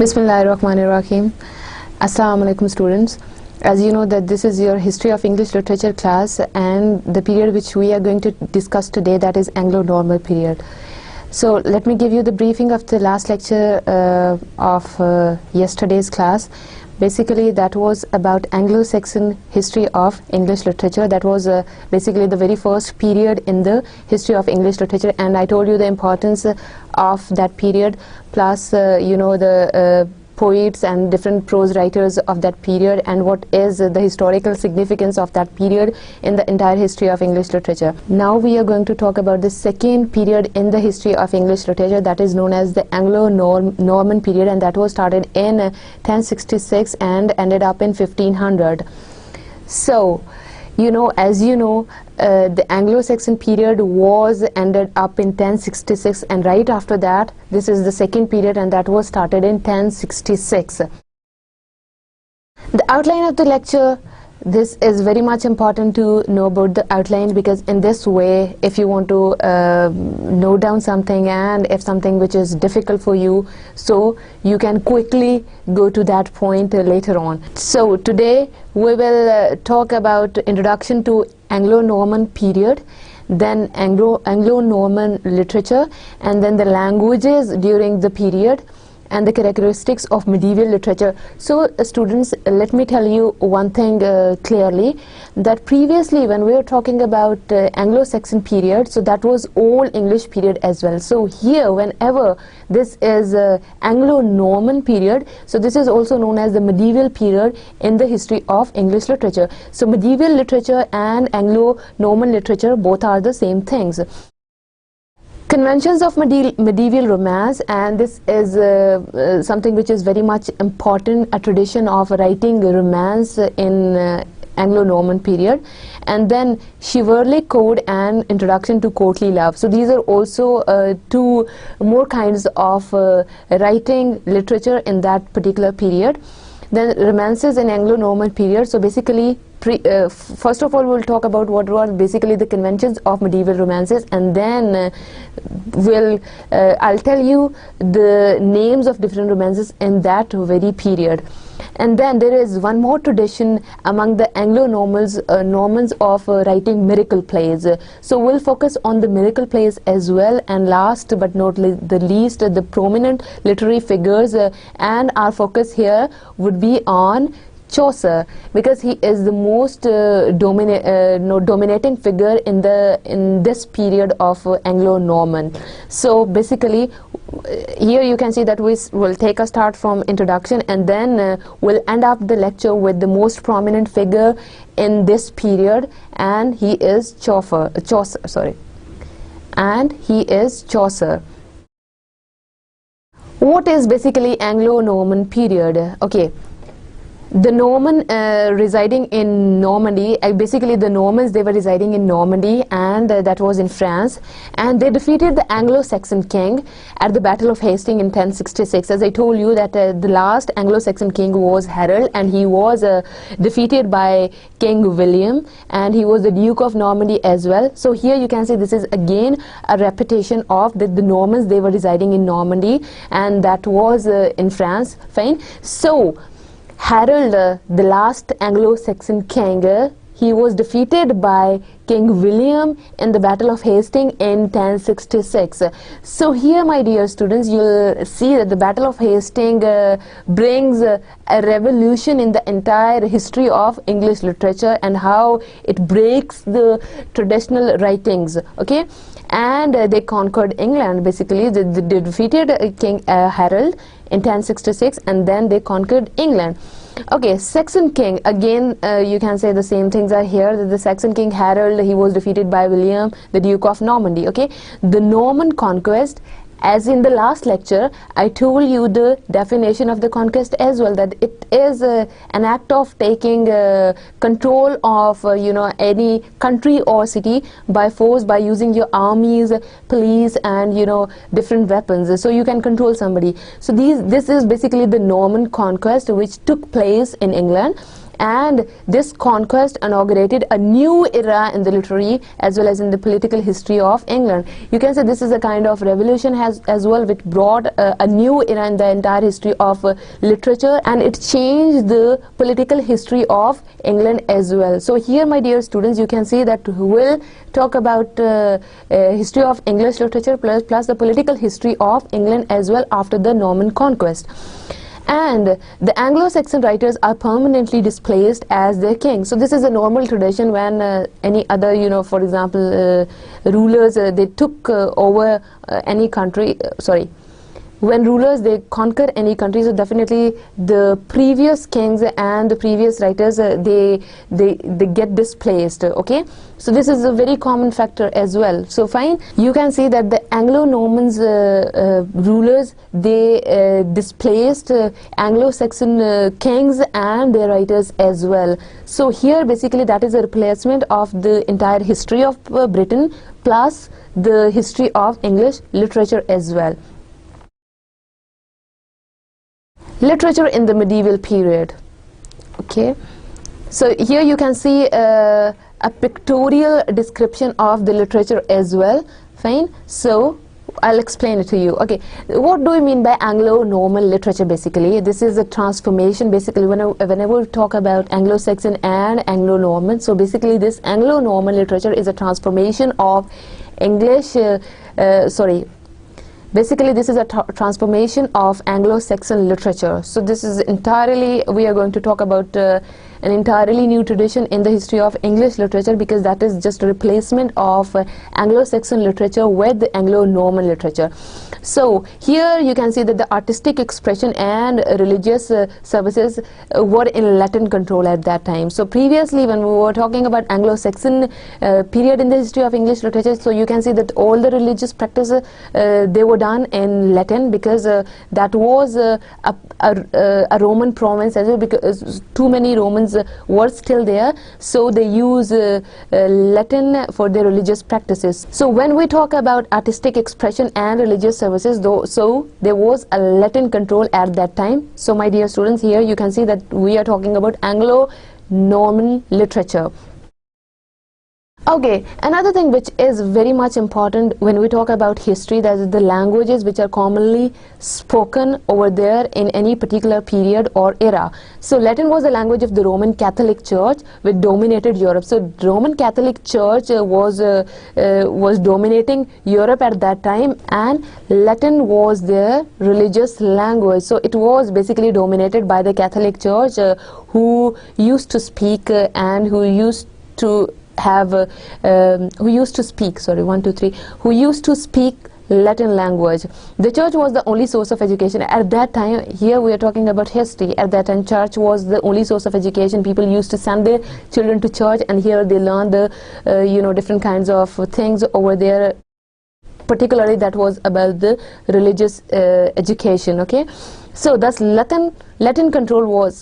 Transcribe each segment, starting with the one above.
Bismillahirrahmanirrahim. Assalamu alaikum students. As you know that this is your history of English literature class, and the period which we are going to discuss today, that is Anglo-Norman period. So let me give you the briefing of the last lecture of yesterday's class. Basically that was about Anglo-Saxon history of English literature. That was basically the very first period in the history of English literature, and I told you the importance of that period, plus you know, the poets and different prose writers of that period, and what is the historical significance of that period in the entire history of English literature. Now we are going to talk about the second period in the history of English literature, that is known as the Anglo-Norman period, and that was started in 1066 and ended up in 1500. So you know, as you know, the Anglo-Saxon period was ended up in 1066, and right after that this is the second period, and that was started in 1066. The outline of the lecture, this is very much important to know about the outline, because in this way, if you want to note down something, and if something which is difficult for you, so you can quickly go to that point later on. So today we will talk about introduction to Anglo-Norman period, then Anglo-Norman literature, and then the languages during the period, and the characteristics of medieval literature. So students, let me tell you one thing clearly, that previously when we were talking about Anglo-Saxon period, so that was Old English period as well. So here whenever this is Anglo-Norman period, so this is also known as the medieval period in the history of English literature. So medieval literature and Anglo-Norman literature, both are the same things. Conventions of medieval romance, and this is something which is very much important, a tradition of writing romance in Anglo-Norman period, and then chivalry code and introduction to courtly love. So these are also two more kinds of writing literature in that particular period. Then romances in Anglo-Norman period. So basically first of all we'll talk about what were basically the conventions of medieval romances, and then I'll tell you the names of different romances in that very period. And then there is one more tradition among the Anglo-Normans of writing miracle plays. So we'll focus on the miracle plays as well, and last but not the least, the prominent literary figures, and our focus here would be on Chaucer, because he is the most dominating figure in this period of Anglo-Norman. So basically here you can see that we will take a start from introduction, and then we'll end up the lecture with the most prominent figure in this period, and he is Chaucer. And he is Chaucer. What is basically Anglo-Norman period? Okay. The Norman residing in Normandy, basically the Normans, they were residing in Normandy, and that was in France, and they defeated the Anglo-Saxon king at the Battle of Hastings in 1066. As I told you that the last Anglo-Saxon king was Harold, and he was defeated by King William, and he was the Duke of Normandy as well. So here you can see this is again a repetition of the Normans, they were residing in Normandy, and that was in France. Fine. So Harold, the last Anglo-Saxon king, he was defeated by King William in the Battle of Hastings in 1066. So here, my dear students, you'll see that the Battle of Hastings brings a revolution in the entire history of English literature, and how it breaks the traditional writings. Okay, and they conquered England. Basically they defeated King Harold in 1066, and then they conquered England. Okay, Saxon king, again you can say the same things are here. The Saxon king Harold, he was defeated by William, the Duke of Normandy. Okay, the Norman conquest, as in the last lecture I told you the definition of the conquest as well, that it is an act of taking control of you know, any country or city by force, by using your armies, police, and you know, different weapons, so you can control somebody. So this is basically the Norman conquest which took place in England, and this conquest inaugurated a new era in the literary as well as in the political history of England. You can say this is a kind of revolution as well, which brought a new era in the entire history of literature, and it changed the political history of England as well. So here, my dear students, you can see that we'll talk about history of English literature plus the political history of England as well after the Norman conquest. And the Anglo-Saxon writers are permanently displaced as their king. So this is a normal tradition when any other, for example, rulers, they took over any country, when rulers, they conquer any country, so definitely the previous kings and the previous writers, they get displaced, okay? So this is a very common factor as well. So fine, you can see that the Anglo-Normans rulers, they displaced Anglo-Saxon kings and their writers as well. So here basically that is a replacement of the entire history of Britain plus the history of English literature as well. Literature in the medieval period. Okay, so here you can see a pictorial description of the literature as well. Fine, so I'll explain it to you. Okay, what do we mean by Anglo-Norman literature? Basically, this is a transformation. Basically, whenever we talk about Anglo-Saxon and Anglo-Norman, so basically this Anglo-Norman literature is a transformation of English, basically this is a transformation of Anglo-Saxon literature. So this is entirely, we are going to talk about an entirely new tradition in the history of English literature, because that is just a replacement of Anglo-Saxon literature with the Anglo-Norman literature. So here you can see that the artistic expression and religious services were in Latin control at that time. So previously, when we were talking about Anglo-Saxon period in the history of English literature, so you can see that all the religious practices, they were done in Latin, because that was a Roman province as well, because too many Romans were still there, so they use Latin for their religious practices. So when we talk about artistic expression and religious services, so there was a Latin control at that time. So my dear students, here you can see that we are talking about Anglo-Norman literature. Okay, another thing which is very much important when we talk about history, that is the languages which are commonly spoken over there in any particular period or era. So Latin was the language of the Roman Catholic Church, which dominated Europe. So Roman Catholic Church was dominating Europe at that time, and Latin was their religious language. So it was basically dominated by the Catholic Church, who used to speak and who used to speak Latin language. The church was the only source of education at that time. Here we are talking about history. At that time, church was the only source of education. People used to send their children to church, and here they learned the different kinds of things over there. Particularly, that was about the religious education. Okay, so thus Latin control was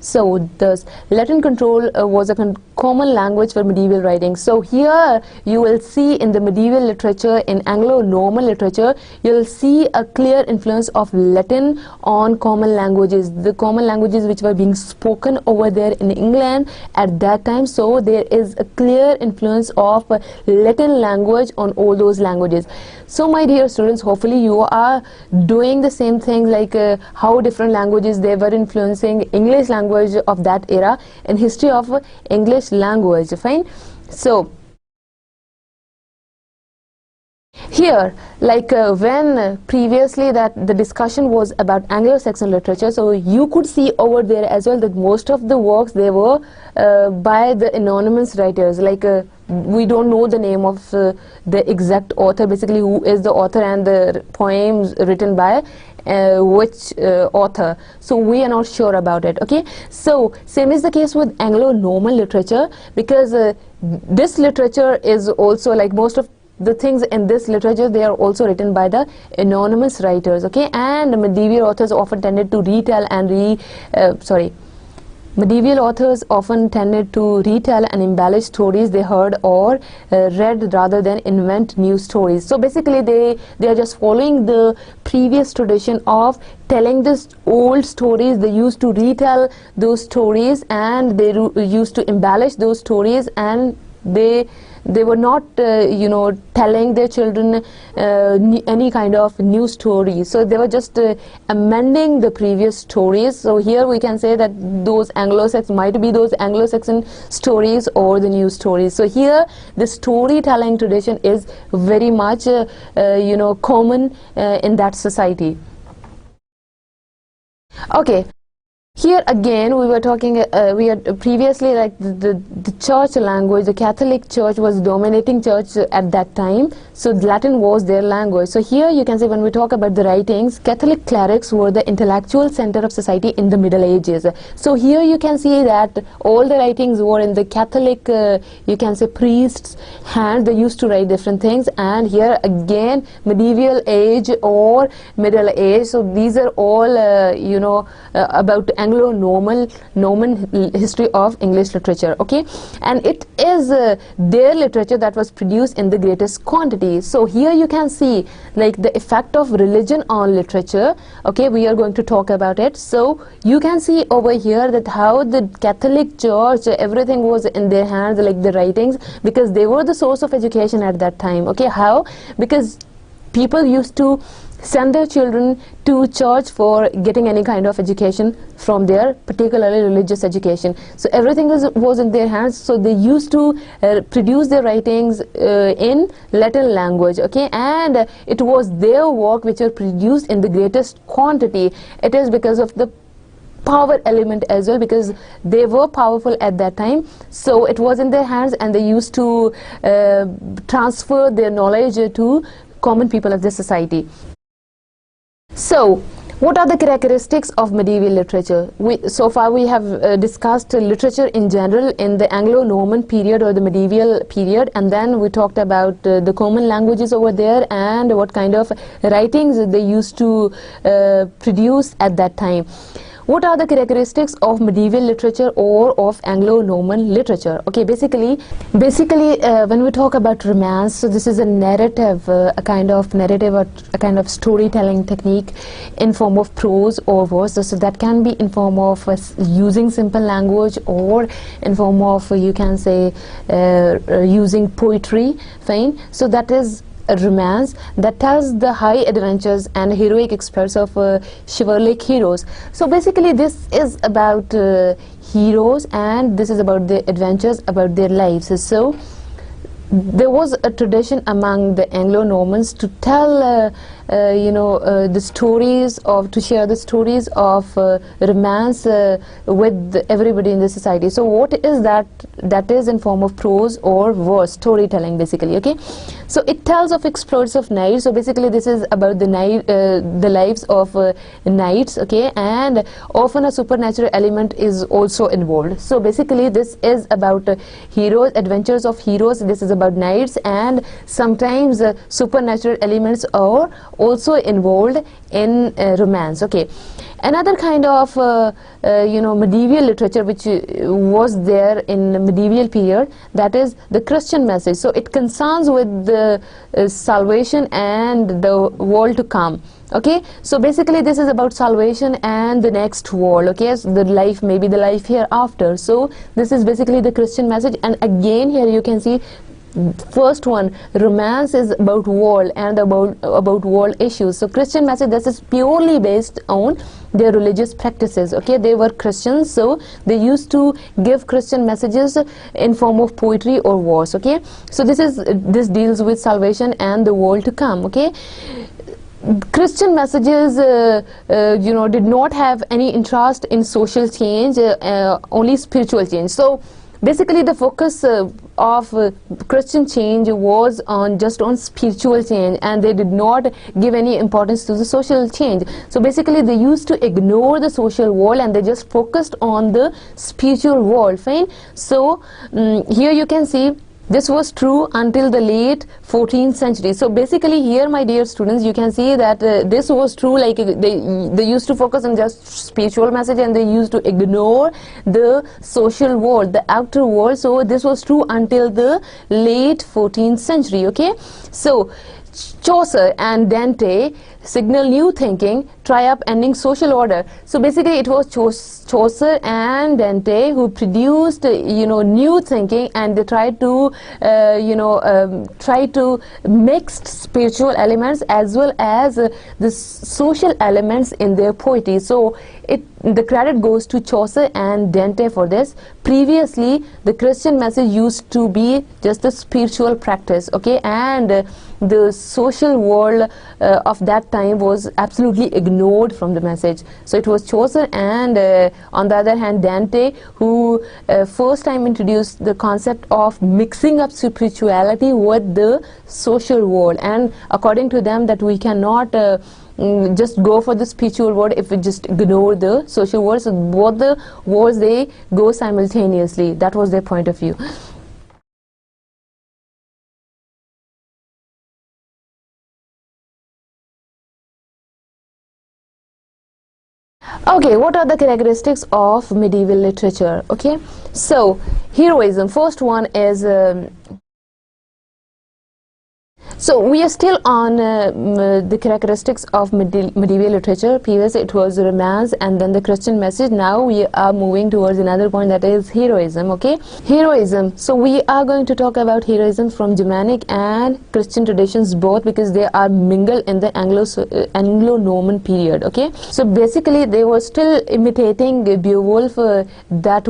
So thus Latin control was a common language for medieval writing. So here you will see in the medieval literature, in Anglo-Norman literature, you will see a clear influence of Latin on common languages, the common languages which were being spoken over there in England at that time. So there is a clear influence of Latin language on all those languages. So my dear students, hopefully you are doing the same thing, like how different languages they were influencing English language of that era and history of English language. Fine. So here, like when previously that the discussion was about Anglo-Saxon literature, so you could see over there as well that most of the works, they were by the anonymous writers. Like we don't know the name of the exact author, basically who is the author and the poems written by which author, so we are not sure about it. Okay, so same is the case with Anglo-Norman literature, because this literature is also, like most of the things in this literature, they are also written by the anonymous writers. Okay, and medieval authors often tended to retell and Medieval authors often tended to retell and embellish stories they heard or read rather than invent new stories. So basically they are just following the previous tradition of telling this old stories. They used to retell those stories, and they used to embellish those stories, and they were not telling their children any kind of new story. So they were just amending the previous stories. So here we can say that those Anglo-Saxon might be those Anglo-Saxon stories or the new stories. So here the storytelling tradition is very much common in that society. Okay. Here again we were talking, we had previously, like the church language, the Catholic Church was dominating church at that time, so Latin was their language. So here you can say, when we talk about the writings, Catholic clerics were the intellectual center of society in the Middle Ages. So here you can see that all the writings were in the Catholic, you can say, priests' hand. They used to write different things, and here again medieval age or Middle Age. So these are all about Anglo-Norman history of English literature, okay, and it is their literature that was produced in the greatest quantity. So here you can see like the effect of religion on literature, okay, we are going to talk about it. So you can see over here that how the Catholic Church, everything was in their hands, like the writings, because they were the source of education at that time, okay. How? Because people used to send their children to church for getting any kind of education from their particularly religious education. So everything was in their hands, so they used to produce their writings in Latin language, okay, and it was their work which were produced in the greatest quantity. It is because of the power element as well, because they were powerful at that time, so it was in their hands, and they used to transfer their knowledge to common people of the society. So what are the characteristics of medieval literature? So far we have discussed literature in general in the Anglo-Norman period or the medieval period, and then we talked about the common languages over there and what kind of writings they used to produce at that time. What are the characteristics of medieval literature or of Anglo-Norman literature? Okay, basically when we talk about romance, so this is a narrative, a kind of narrative or a kind of storytelling technique in form of prose or verse. So that can be in form of using simple language, or in form of, you can say, using poetry, fine. So that is a romance that tells the high adventures and heroic exploits of chivalric heroes. So basically this is about heroes, and this is about the adventures, about their lives. So there was a tradition among the Anglo-Normans to tell the stories of, to share the stories of romance with everybody in the society. So what is that? That is in form of prose or verse, storytelling basically, okay. So it tells of exploits of knights. So basically this is about the lives of knights, okay, and often a supernatural element is also involved. So basically this is about heroes, adventures of heroes. This is about knights, and sometimes supernatural elements are also involved in romance, okay. Another kind of medieval literature which was there in the medieval period, that is the Christian message. So it concerns with the salvation and the world to come, okay. So basically this is about salvation and the next world, okay, so the life, maybe the life hereafter. So this is basically the Christian message. And again here you can see, first one, romance is about world and about world issues. So Christian message, this is purely based on their religious practices, okay. They were Christians, so they used to give Christian messages in form of poetry or verse, okay. So this deals with salvation and the world to come, okay. Christian messages did not have any interest in social change, only spiritual change. So basically the focus of Christian change was just on spiritual change, and they did not give any importance to the social change. So basically they used to ignore the social world, and they just focused on the spiritual world, fine. So here you can see This was true until the late 14th century. So basically here, my dear students, you can see that this was true, like they used to focus on just spiritual message and they used to ignore the social world, the outer world. So this was true until the late 14th century, okay? So Chaucer and Dante signal new thinking, try upending social order. So basically it was Chaucer and Dante who produced new thinking, and they tried to mix spiritual elements as well as the social elements in their poetry. So the credit goes to Chaucer and Dante for this. Previously the Christian message used to be just a spiritual practice, okay, and the social world of that time was absolutely ignored from the message. So it was Chaucer and on the other hand Dante who first time introduced the concept of mixing up spirituality with the social world, and according to them that we cannot just go for the spiritual world if we just ignore the social world. So both the worlds, they go simultaneously. That was their point of view. Okay, what are the characteristics of medieval literature? Okay, so heroism, first one is so we are still on the characteristics of medieval literature. Previously it was romance and then the Christian message. Now we are moving towards another point, that is heroism. Okay, heroism. So we are going to talk about heroism from Germanic and Christian traditions both, because they are mingled in the Anglo-Norman period. Okay, so basically they were still imitating Beowulf. That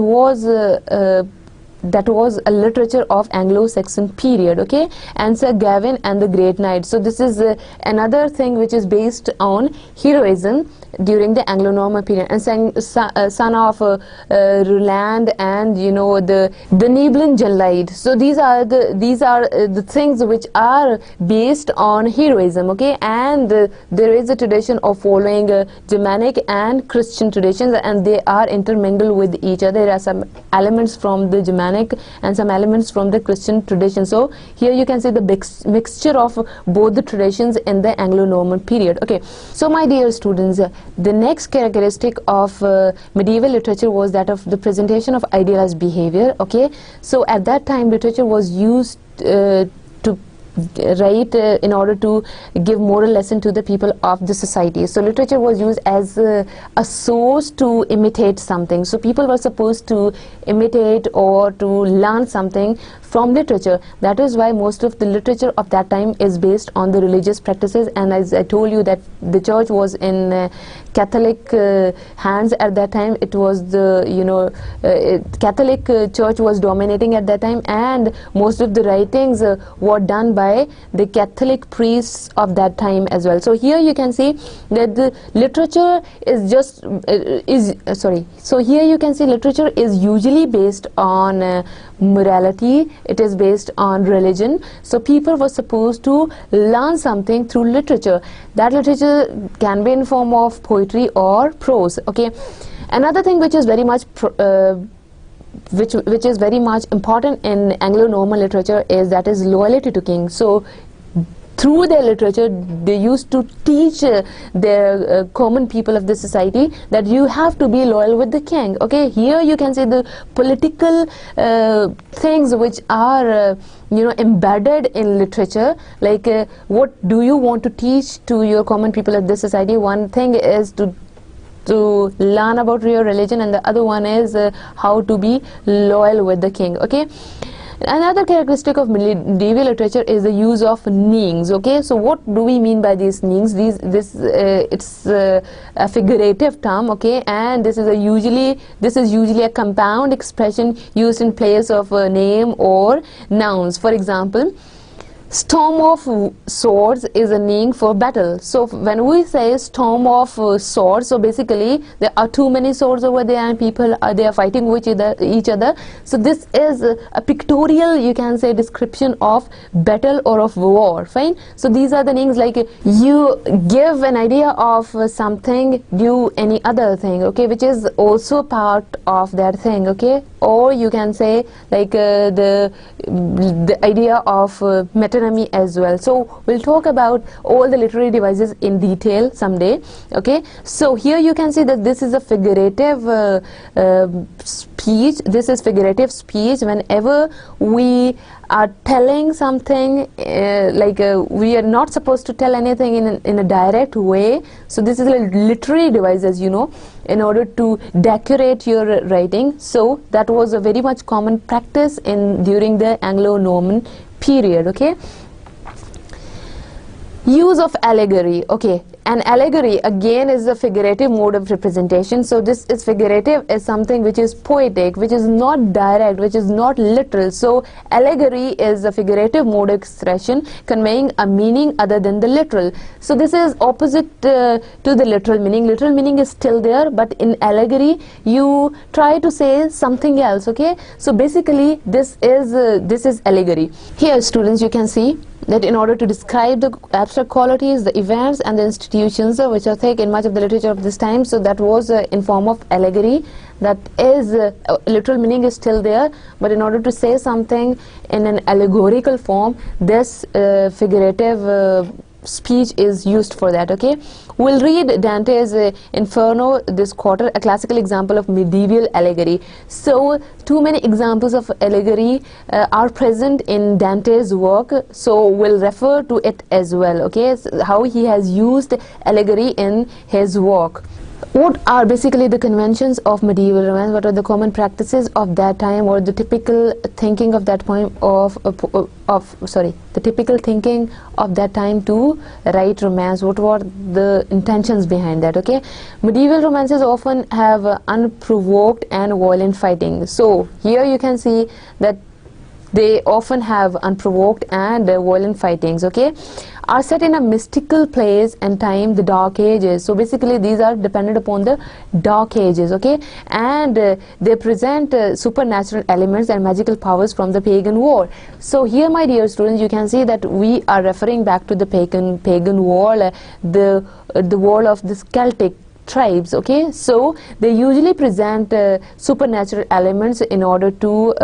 was a literature of Anglo-Saxon period, okay, and Sir Gawain and the Great Knight. So this is another thing which is based on heroism during the Anglo-Norman period, and son of Roland and the Nibelung Jalide. So these are the things which are based on heroism, okay, and there is a tradition of following Germanic and Christian traditions, and they are intermingled with each other. There are some elements from the Germanic and some elements from the Christian tradition. So here you can see the mixture of both the traditions in the Anglo-Norman period. Okay, so my dear students, the next characteristic of medieval literature was that of the presentation of idealized behavior. Okay, so at that time literature was used to write in order to give moral lesson to the people of the society. So literature was used as a source to imitate something. So people were supposed to imitate or to learn something from literature. That is why most of the literature of that time is based on the religious practices, and as I told you that the church was in Catholic hands at that time. It was the Catholic church was dominating at that time, and most of the writings were done by the Catholic priests of that time as well. So here you can see that the literature is just so here you can see literature is usually based on morality. It is based on religion. So people were supposed to learn something through literature. That literature can be in form of poetry or prose. Okay, another thing which is very much which is very much important in Anglo-Norman literature is that is loyalty to king. So through their literature they used to teach their common people of the society that you have to be loyal with the king. Okay, here you can see the political things which are embedded in literature, like what do you want to teach to your common people of the society. One thing is to learn about your religion, and the other one is how to be loyal with the king. Okay, another characteristic of medieval literature is the use of names. Okay, so what do we mean by these names? It's a figurative term, okay, and this is usually a compound expression used in place of a name or nouns. For example, Storm of swords is a name for battle. So when we say storm of swords, so basically there are too many swords over there and people they are fighting with each other. So this is a pictorial, you can say, description of battle or of war. Fine. So these are the names, like you give an idea of something, do any other thing, okay, which is also part of that thing, okay. Or you can say like the idea of metonymy as well. So we'll talk about all the literary devices in detail someday, okay. So here you can see that this is a figurative speech. This is figurative speech whenever we are telling something we are not supposed to tell anything in a direct way. So this is a literary device, as you know, in order to decorate your writing. So that was a very much common practice during the Anglo-Norman period, okay. Use of allegory, okay. An allegory again is a figurative mode of representation. So this is figurative, is something which is poetic, which is not direct, which is not literal. So allegory is a figurative mode of expression conveying a meaning other than the literal. So this is opposite to the literal meaning. Literal meaning is still there, but in allegory you try to say something else, okay. So basically this is allegory. Here students, you can see that in order to describe the abstract qualities, the events and the institutions which are thick in much of the literature of this time, so that was in form of allegory. That is literal meaning is still there, but in order to say something in an allegorical form, this figurative speech is used for that, okay. We'll read Dante's Inferno this quarter, a classical example of medieval allegory. So too many examples of allegory are present in Dante's work, so we'll refer to it as well, okay. So how he has used allegory in his work. What are basically the conventions of medieval romance? What are the common practices of that time, or the typical thinking of that point the typical thinking of that time to write romance? What were the intentions behind that, okay? Medieval romances often have unprovoked and violent fighting. So here you can see that they often have unprovoked and violent fightings, okay. Are set in a mystical place and time, the Dark Ages. So basically these are dependent upon the Dark Ages, okay, and they present supernatural elements and magical powers from the pagan war. So here, my dear students, you can see that we are referring back to the pagan war, the war of the Celtic tribes, okay. So they usually present supernatural elements in order to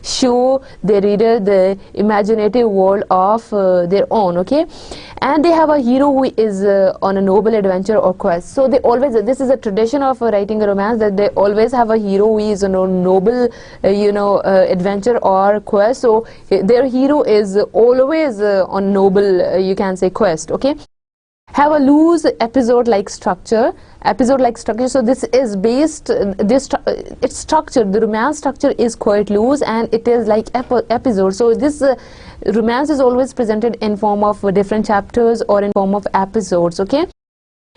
show the reader the imaginative world of their own, okay. And they have a hero who is on a noble adventure or quest. So they always, this is a tradition of writing a romance, that they always have a hero who is on a noble adventure or quest. So their hero is always on noble you can say quest, okay. Have a loose episode-like structure. So this is based, its structure, the romance structure is quite loose and it is like episode. So this romance is always presented in form of different chapters or in form of episodes, okay.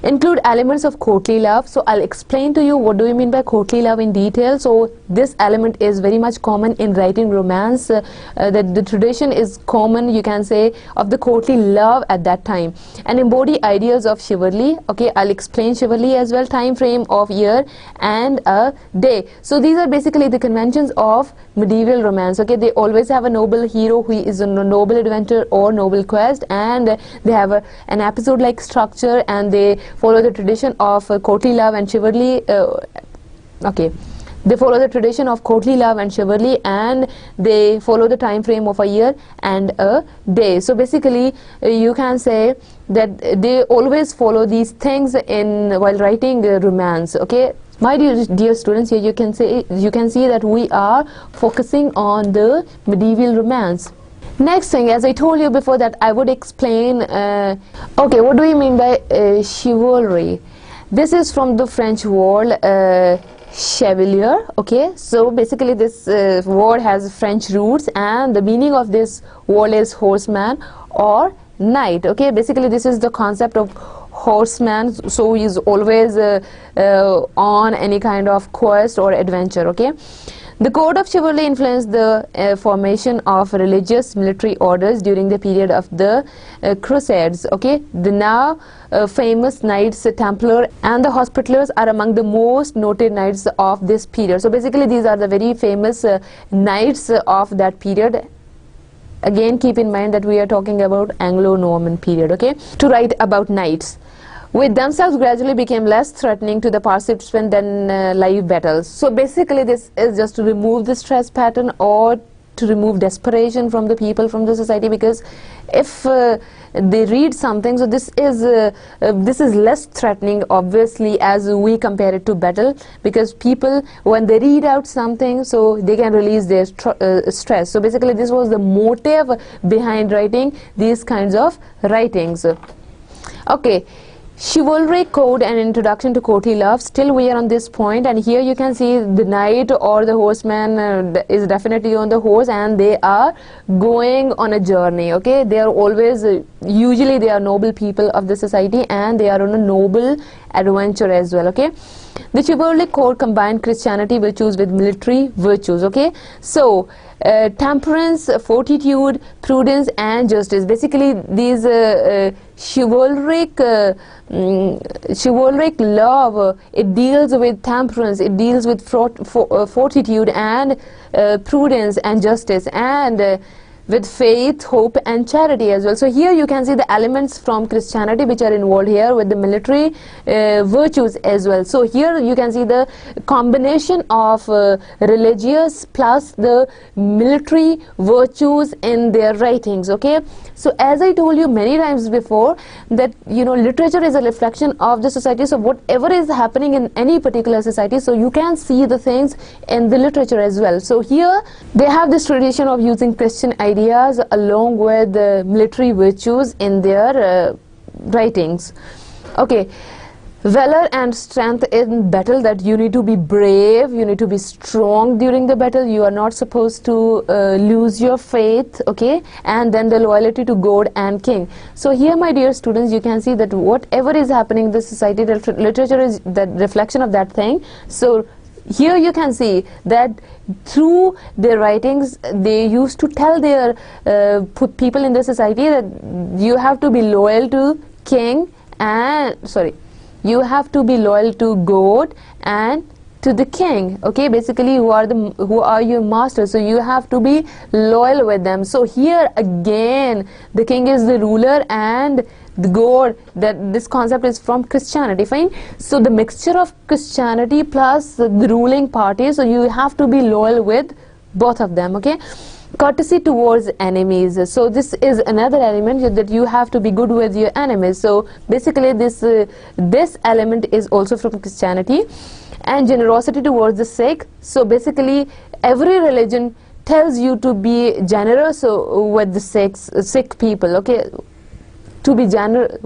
Include elements of courtly love. So I'll explain to you what do you mean by courtly love in detail. So this element is very much common in writing romance, that the tradition is common, you can say, of the courtly love at that time, and embody ideas of chivalry, okay. I'll explain chivalry as well, time frame of year and a day. So these are basically the conventions of medieval romance, okay. They always have a noble hero who is on a noble adventure or noble quest, and they have an episode like structure, and they follow the tradition of courtly love and chivalry, okay. They follow the tradition of courtly love and chivalry, and they follow the time frame of a year and a day. So basically you can say that they always follow these things while writing romance, okay. My dear students, here you can see that we are focusing on the medieval romance. Next thing, as I told you before, that I would explain okay, what do we mean by chivalry? This is from the French word chevalier, okay. So basically this word has French roots, and the meaning of this word is horseman or knight, okay. Basically this is the concept of horseman, so he is always on any kind of quest or adventure, okay. The code of chivalry influenced the formation of religious military orders during the period of the Crusades. Okay, the now famous Knights Templar and the Hospitallers are among the most noted knights of this period. So basically these are the very famous knights of that period. Again, keep in mind that we are talking about Anglo-Norman period. Okay, to write about knights, which themselves gradually became less threatening to the participant than live battles. So basically this is just to remove the stress pattern or to remove desperation from the people, from the society, because if they read something, so this is less threatening obviously as we compare it to battle, because people when they read out something, so they can release their stress. So basically this was the motive behind writing these kinds of writings. Okay, chivalry code and introduction to courtly love. Still we are on this point, and here you can see the knight or the horseman is definitely on the horse, and they are going on a journey. Okay, they are always usually they are noble people of the society, and they are on a noble adventure as well. Okay, the chivalry code combined Christianity virtues with military virtues. Okay, so temperance, fortitude, prudence and justice. Basically these chivalric love, it deals with temperance, it deals with fortitude and prudence and justice, and with faith, hope and charity as well. So here you can see the elements from Christianity which are involved here with the military virtues as well. So here you can see the combination of religious plus the military virtues in their writings. Okay, so as I told you many times before that, you know, literature is a reflection of the society. So whatever is happening in any particular society, so you can see the things in the literature as well. So here they have this tradition of using Christian ideas along with military virtues in their writings. Okay, valor and strength in battle, that you need to be brave, you need to be strong during the battle, you are not supposed to lose your faith. Okay, and then the loyalty to God and king. So here my dear students, you can see that whatever is happening in the society, the literature is the reflection of that thing. So here you can see that through their writings they used to tell their people in the society that you have to be loyal to king and you have to be loyal to God and to the king. Okay, basically who are your masters, so you have to be loyal with them. So here again the king is the ruler and the God, that this concept is from Christianity. Fine, so the mixture of Christianity plus the ruling party, so you have to be loyal with both of them. Okay, courtesy towards enemies, so this is another element, that you have to be good with your enemies. So basically this element is also from Christianity. And generosity towards the sick, so basically every religion tells you to be generous with the sick people. Okay, to be generous,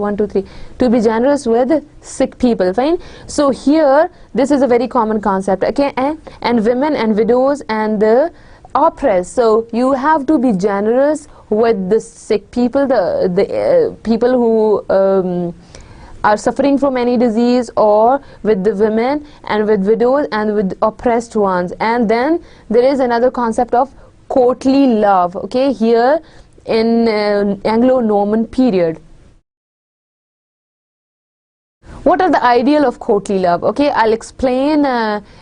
to be generous with sick people. Fine, so here this is a very common concept. Okay, and women and widows and the oppressed, so you have to be generous with the sick people, the people who are suffering from any disease, or with the women and with widows and with oppressed ones. And then there is another concept of courtly love. Okay, here in Anglo-Norman period. What are the ideal of courtly love? Okay, I'll explain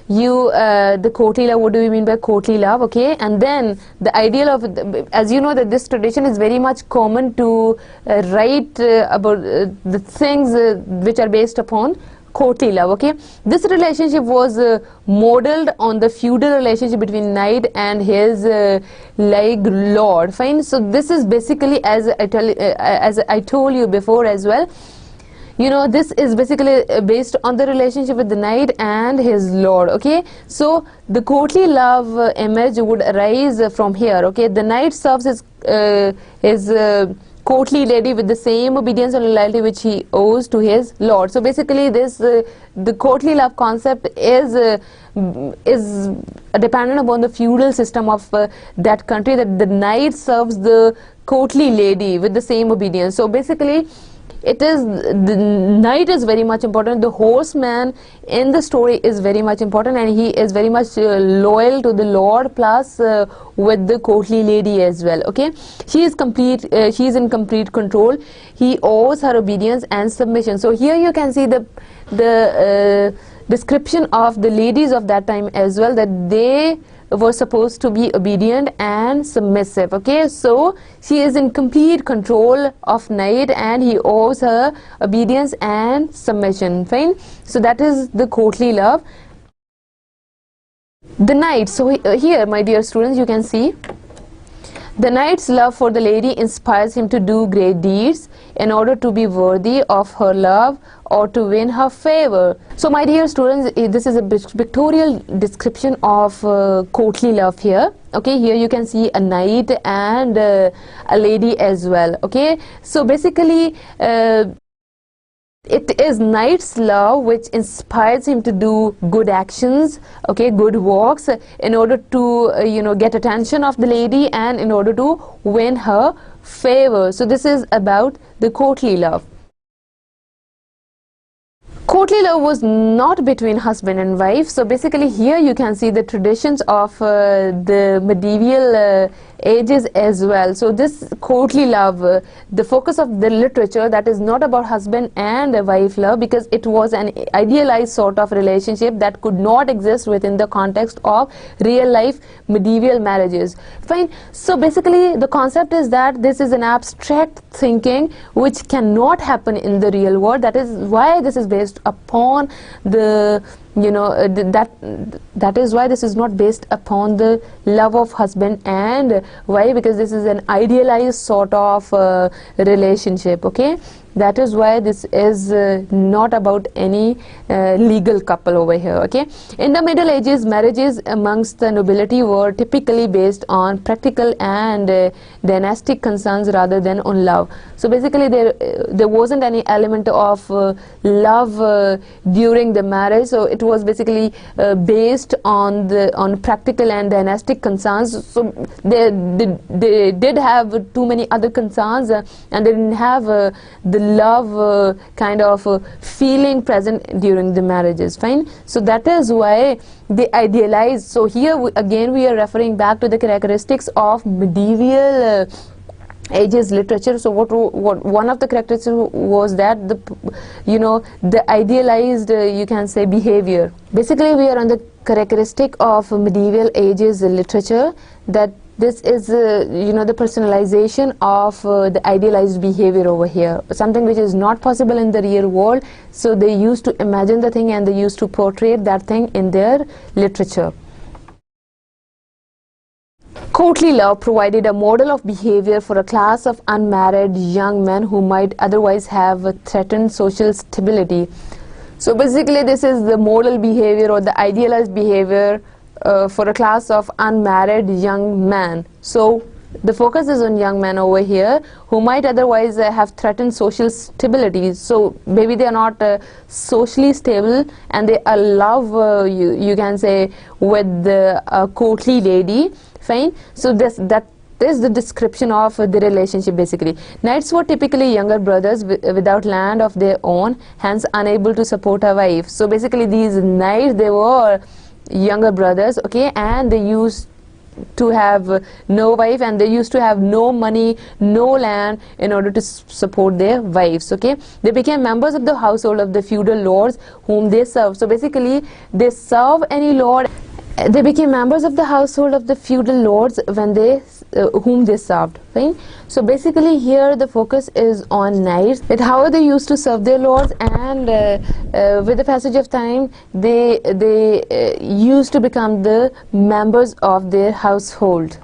you the courtly love. What do we mean by courtly love? Okay, and then the ideal of, as you know that this tradition is very much common to write about the things which are based upon courtly love. Okay, this relationship was modeled on the feudal relationship between knight and his lord. Fine, so this is basically, as I told you before as well, you know, this is basically based on the relationship with the knight and his lord. Okay, so the courtly love image would arise from here. Okay, the knight serves his courtly lady with the same obedience and loyalty which he owes to his lord. So basically this the courtly love concept is dependent upon the feudal system of that country, that the knight serves the courtly lady with the same obedience. So basically It is, the knight is very much important. The horseman in the story is very much important, and he is very much loyal to the lord, plus with the courtly lady as well. Okay, she is in complete control. He owes her obedience and submission. So here you can see the description of the ladies of that time as well, that they were supposed to be obedient and submissive. Okay, so she is in complete control of knight, and he owes her obedience and submission. Fine. So that is the courtly love. The knight. So here, my dear students, you can see the knight's love for the lady inspires him to do great deeds in order to be worthy of her love or to win her favor. So my dear students, this is a pictorial description of courtly love here. Okay, here you can see a knight and a lady as well. Okay, so basically it is knight's love which inspires him to do good actions, okay, good works, in order to get attention of the lady and in order to win her favor. So this is about the courtly love. Courtly love was not between husband and wife. So basically here you can see the traditions of the medieval ages as well. So this courtly love, the focus of the literature, that is not about husband and wife love, because it was an idealized sort of relationship that could not exist within the context of real life medieval marriages. Fine. So basically the concept is that this is an abstract thinking which cannot happen in the real world. That is why this is based upon the that is why this is not based upon the love of husband and wife, because this is an idealized sort of relationship. Okay, that is why this is not about any legal couple over here. Okay, in the Middle Ages, marriages amongst the nobility were typically based on practical and dynastic concerns rather than on love. So basically there wasn't any element of love during the marriage. So it was basically based on practical and dynastic concerns. So they did have too many other concerns, and they didn't have the love kind of feeling present during the marriages. Fine. So that is why they idealize. So here again we are referring back to the characteristics of medieval ages literature. So what one of the characteristics was that the idealized you can say behavior. Basically we are on the characteristic of medieval ages literature, that this is the personalization of the idealized behavior over here, something which is not possible in the real world. So they used to imagine the thing and they used to portray that thing in their literature. Courtly love provided a model of behavior for a class of unmarried young men who might otherwise have threatened social stability. So basically this is the model behavior or the idealized behavior for a class of unmarried young men. So the focus is on young men over here who might otherwise have threatened social stability. So maybe they are not socially stable and they are love you can say with the courtly lady. Fine. So that is the description of the relationship. Basically knights were typically younger brothers without land of their own, hence unable to support a wife. So basically these knights, they were younger brothers, okay, and they used to have no wife and they used to have no money, no land in order to support their wives. Okay, they became members of the household of the feudal lords whom they served. So basically they serve any lord. They became members of the household of the feudal lords when they whom they served. Right? So basically here the focus is on knights, that how they used to serve their lords, and with the passage of time they used to become the members of their household.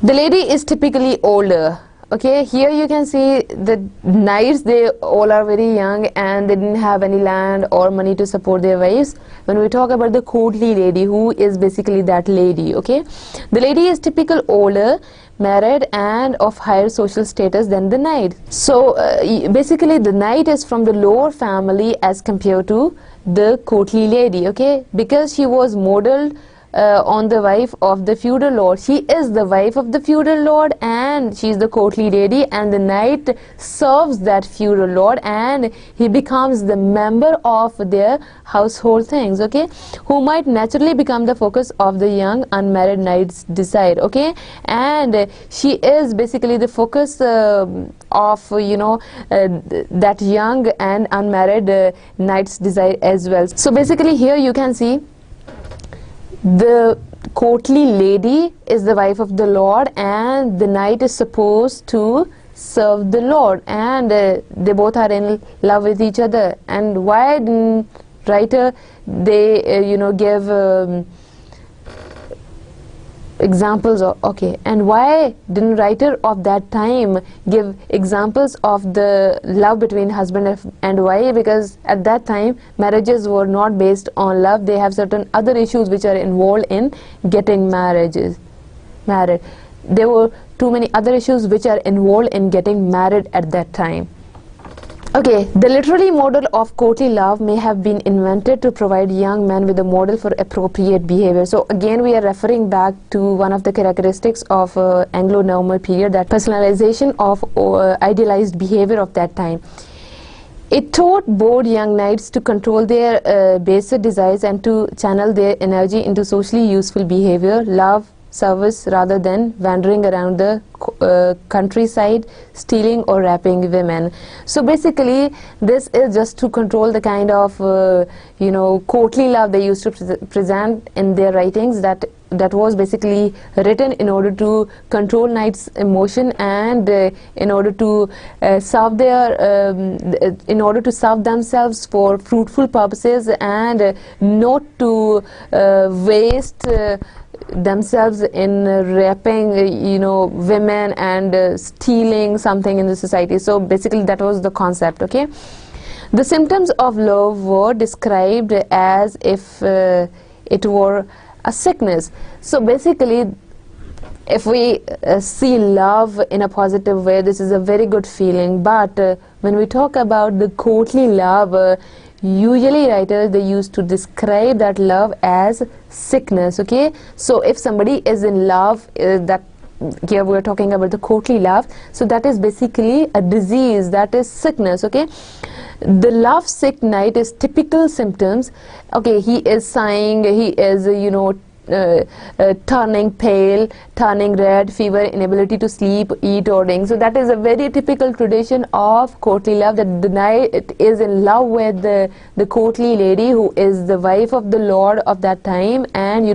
The lady is typically older. Okay, here you can see the knights, they all are very young and they didn't have any land or money to support their wives. When we talk about the courtly lady, who is basically that lady, okay, the lady is typical older, married and of higher social status than the knight. So basically the knight is from the lower family as compared to the courtly lady, okay, because she was modeled on the wife of the feudal lord. She is the wife of the feudal lord and she is the courtly lady, and the knight serves that feudal lord and he becomes the member of their household things, okay, who might naturally become the focus of the young unmarried knight's desire, okay, and she is basically the focus of that young and unmarried knight's desire as well. So basically here you can see the courtly lady is the wife of the lord and the knight is supposed to serve the lord, and they both are in love with each other. And why didn't writer they give examples of, okay, and why didn't writer of that time give examples of the love between husband and wife? Because at that time marriages were not based on love. They have certain other issues which are involved in getting married. There were too many other issues which are involved in getting married at that time. Okay, the literary model of courtly love may have been invented to provide young men with a model for appropriate behavior. So again we are referring back to one of the characteristics of Anglo-Norman period, that personalization of idealized behavior of that time. It taught both young knights to control their baser desires and to channel their energy into socially useful behavior, love, service, rather than wandering around the countryside stealing or raping women. So basically this is just to control the kind of courtly love they used to present in their writings, that was basically written in order to control knights' emotion and in order to serve themselves for fruitful purposes and not to waste themselves in raping women and stealing something in the society. So basically that was the concept, okay. The symptoms of love were described as if it were a sickness. So basically if we see love in a positive way, this is a very good feeling, but when we talk about the courtly love, usually writers they used to describe that love as sickness, okay. So if somebody is in love, that here we are talking about the courtly love, so that is basically a disease, that is sickness, okay. The love sick knight is typical symptoms, okay. He is sighing, he is turning pale, turning red, fever, inability to sleep, eat or drink. So that is a very typical tradition of courtly love, that the knight is in love with the courtly lady who is the wife of the lord of that time, and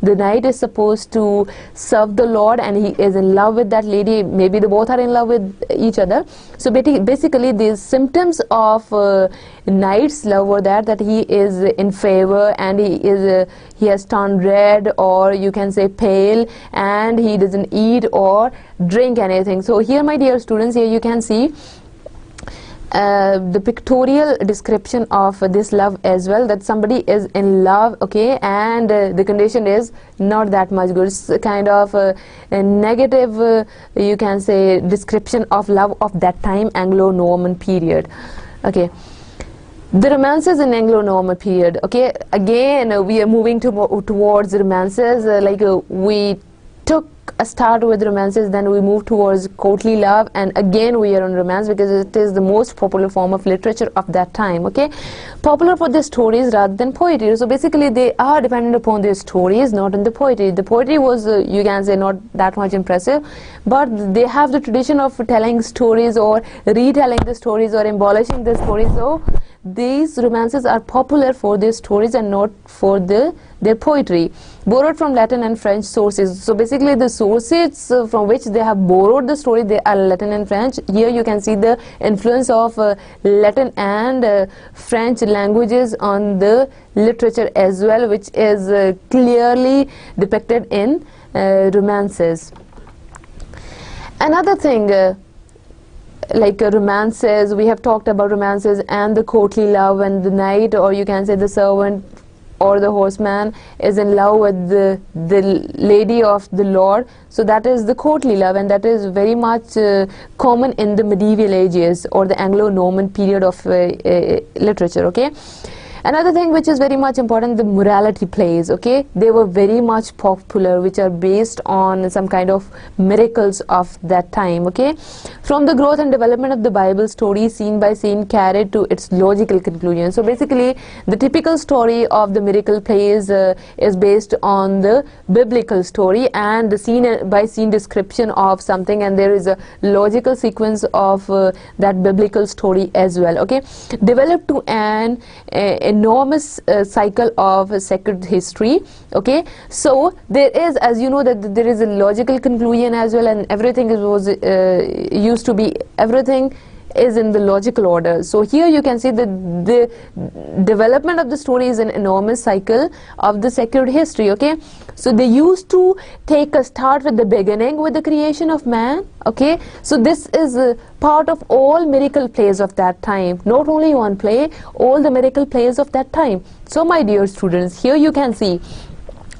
the knight is supposed to serve the lord and he is in love with that lady. Maybe they both are in love with each other. So basically these symptoms of knight's love were that he is in favor and he has turned red, or you can say pale, and he doesn't eat or drink anything. So here, my dear students, here you can see the pictorial description of this love as well, that somebody is in love, okay, and the condition is not that much good. It's kind of a negative you can say description of love of that time, Anglo-Norman period, okay. The romances in Anglo-Norman period, okay, again we are moving towards romances, we took a start with romances, then we move towards courtly love, and again we are on romance because it is the most popular form of literature of that time, okay. Popular for their stories rather than poetry. So basically they are dependent upon their stories, not on the poetry. The poetry was you can say not that much impressive, but they have the tradition of telling stories or retelling the stories or embellishing the stories. So these romances are popular for their stories and not for their poetry. Borrowed from Latin and French sources. So basically the sources from which they have borrowed the story, they are Latin and French. Here you can see the influence of Latin and French languages on the literature as well, which is clearly depicted in romances. Another thing, romances, we have talked about romances and the courtly love, when the knight, or you can say the servant or the horseman, is in love with the lady of the lord. So that is the courtly love, and that is very much common in the medieval ages or the Anglo-Norman period of literature, okay. Another thing which is very much important, the morality plays, okay, they were very much popular, which are based on some kind of miracles of that time, okay. From the growth and development of the Bible story, scene by scene, carried to its logical conclusion. So basically the typical story of the miracle plays is based on the biblical story and the scene by scene description of something, and there is a logical sequence of that biblical story as well, okay. Developed to an enormous cycle of sacred history, okay. So there is, as you know, that there is a logical conclusion as well, and everything was used to be, everything is in the logical order. So here you can see that the development of the story is an enormous cycle of the sacred history, okay. So they used to take a start with the beginning, with the creation of man, okay. So this is a part of all miracle plays of that time, not only one play, all the miracle plays of that time. So my dear students, here you can see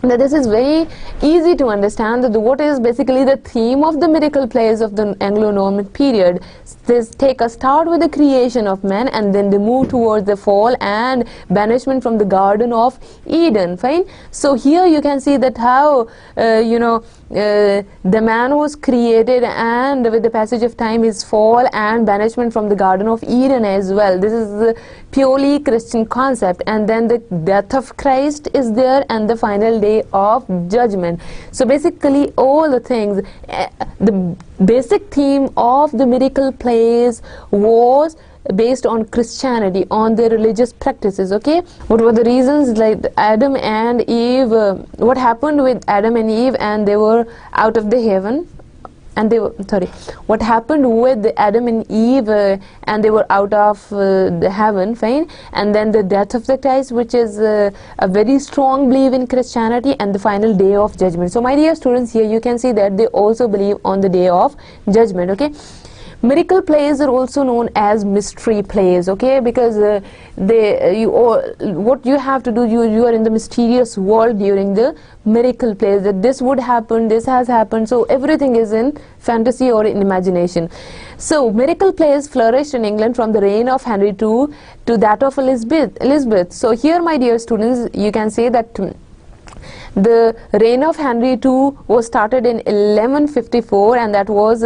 that this is very easy to understand that what is basically the theme of the miracle plays of the Anglo-Norman period. This take a start with the creation of man, and then they move towards the fall and banishment from the Garden of Eden, fine. So here you can see that how the man was created, and with the passage of time his fall and banishment from the Garden of Eden as well. This is the purely Christian concept, and then the death of Christ is there, and the final day of judgment. So basically all the things, the basic theme of the miracle plays was based on Christianity, on their religious practices, okay. What were the reasons? Like Adam and Eve, what happened with Adam and Eve, and they were out of the heaven, and they were, sorry, what happened with Adam and Eve and they were out of the heaven, fine. And then the death of the Christ, which is a very strong belief in Christianity, and the final day of judgment. So my dear students, here you can see that they also believe on the day of judgment, okay. Miracle plays are also known as mystery plays, okay, because what you have to do, you are in the mysterious world during the miracle plays, that this would happen, this has happened, so everything is in fantasy or in imagination. So miracle plays flourished in England from the reign of Henry II to that of Elizabeth. So here, my dear students, you can say that the reign of Henry II was started in 1154, and that was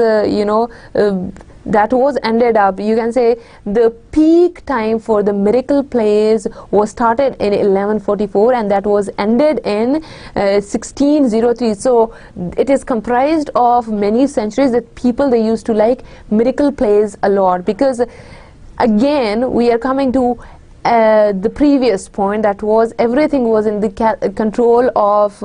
that was ended up, you can say the peak time for the miracle plays was started in 1144, and that was ended in 1603. So it is comprised of many centuries that people, they used to like miracle plays a lot, because again we are coming to the previous point, that was everything was in the control of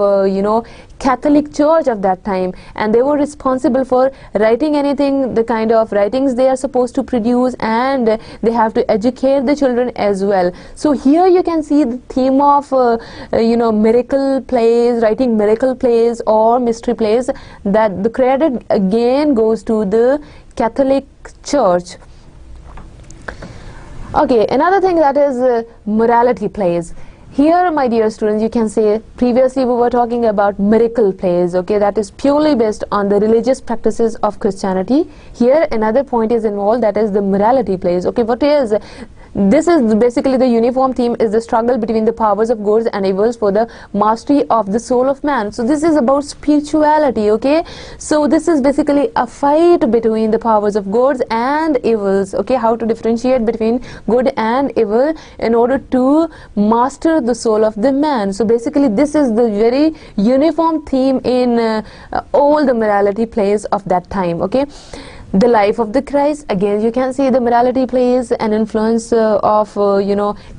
Catholic Church of that time, and they were responsible for writing anything, the kind of writings they are supposed to produce, and they have to educate the children as well. So here you can see the theme of miracle plays, writing miracle plays or mystery plays, that the credit again goes to the Catholic Church. Okay, another thing, that is morality plays. Here, my dear students, you can say previously we were talking about miracle plays, okay, that is purely based on the religious practices of Christianity. Here another point is involved, that is the morality plays, okay. What is this? Is basically the uniform theme is the struggle between the powers of goods and evils for the mastery of the soul of man. So this is about spirituality, okay. So this is basically a fight between the powers of goods and evils, okay, how to differentiate between good and evil in order to master the soul of the man. So basically this is the very uniform theme in all the morality plays of that time, okay. The life of the Christ, again you can see the morality plays an influence of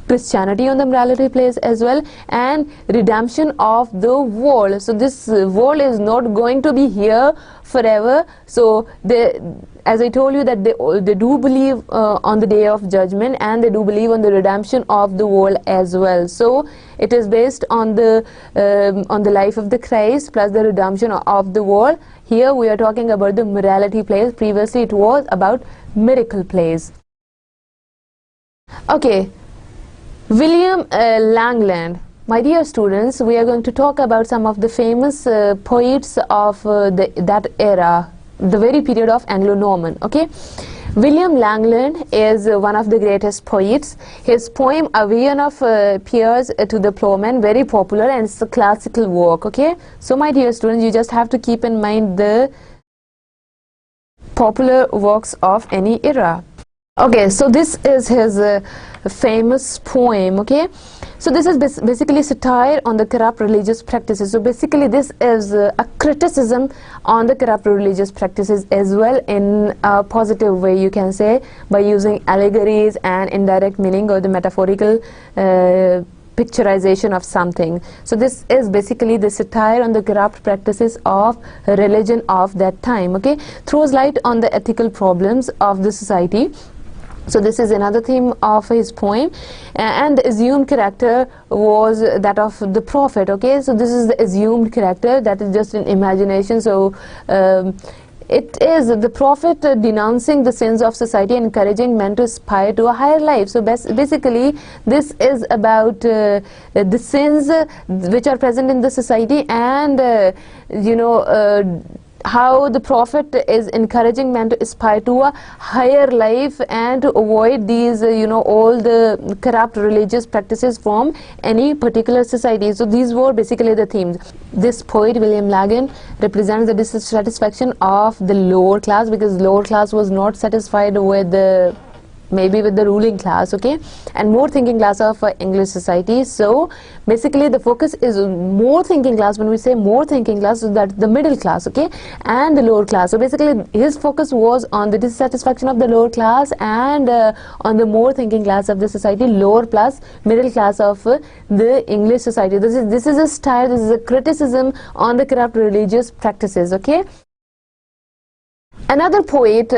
Christianity on the morality plays as well, and redemption of the world. So this world is not going to be here forever. So they, as I told you, that they do believe on the day of judgment, and they do believe on the redemption of the world as well. So it is based on the life of the Christ plus the redemption of the world. Here we are talking about the morality plays. Previously it was about miracle plays. Okay, William Langland. My dear students, we are going to talk about some of the famous poets of that era. the very period of Anglo-Norman. Okay, William Langland is one of the greatest poets. His poem A Vision of Piers to the Plowman, very popular, and it's a classical work. Okay, so my dear students, you just have to keep in mind the popular works of any era. Okay, so this is his famous poem. Okay, so this is basically satire on the corrupt religious practices. So basically this is a criticism on the corrupt religious practices as well, in a positive way, you can say, by using allegories and indirect meaning or the metaphorical picturization of something. So this is basically the satire on the corrupt practices of religion of that time. Okay, throws light on the ethical problems of the society. So this is another theme of his poem, and the assumed character was that of the prophet. Okay, so this is the assumed character, that is just an imagination. So it is the prophet denouncing the sins of society and encouraging men to aspire to a higher life. So basically this is about the sins which are present in the society, and how the prophet is encouraging men to aspire to a higher life and to avoid these all the corrupt religious practices from any particular society. So these were basically the themes. This poet William Langland represents the dissatisfaction of the lower class, because lower class was not satisfied with the maybe with the ruling class, okay, and more thinking class of English society. So basically the focus is more thinking class. When we say more thinking class, so that the middle class, okay, and the lower class. So basically his focus was on the dissatisfaction of the lower class and on the more thinking class of the society, lower plus middle class of the English society. This is a style, this is a criticism on the corrupt religious practices. Okay, another poet